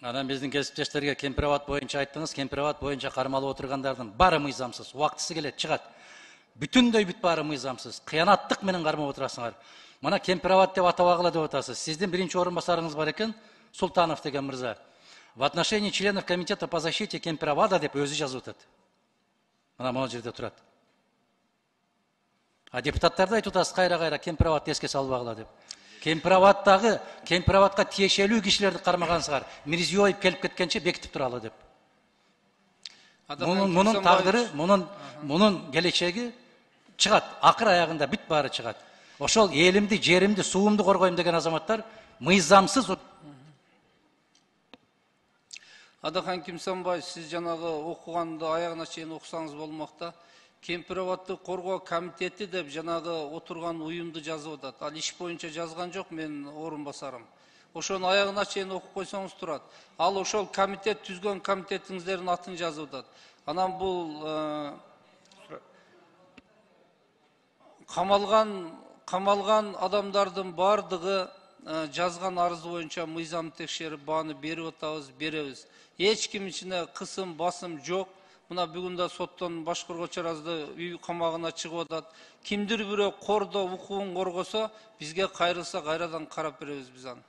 Анан биздин кесиптештерге кемпирабад боюнча айттыңыз, кемпирабад боюнча кармалып отургандардын баары мыйзамсыз, убактысы келет чыгат. Бүтүндөй бүт баары мыйзамсыз. Кыянаттык менен кармап отурасыңар. Мына кемпирабад деп атабагыла деп атасыз. Сиздин биринчи орун басарыңыз бар экен, Султанов деген мырза. В отношении членов комитета по защите кемпирабада деп өзү жазып атат. Мына могу жерде турат. А депутаттарды айтып атасыз кайра-кайра кемпирабадды эске салбагыла деп. Кемпирабадка тиешелүү кишилерди кармагансыңар. Мирзиёев келип кеткенче бекитип туралы деп. Мунун тагдыры, мунун келечеги чыгат. Акыр аягында бүт баары чыгат. Ошол элимди, жеримди, суумду коргойм деген азаматтар мыйзамсыз. Адахан Кимсанбаев, сиз жанагы окуганды аягына чейин окусаңыз болмокта. Кемпирабадды коргоо комитети деп жанагы отурган уюмду жазып атат. Ал иш боюнча жазган жок, мен орун басарым. Ошону аягына чейин окуп койсоңуз турат. Ал ошол комитет түзгөн комитетиңиздердин атын жазып атат. Анан бул камалган адамдардын бардыгы жазган арызы боюнча мыйзам текшерип бааны берип атабыз, беребиз. Эч ким ичине кысым, басым жок. Мына бүгүн да соттон Башкоргочу Аразды үй камагына чыгып атат. Кимдир бирөө кордо укугун коргосо, бизге кайрылса кайрадан карап беребиз biz аны.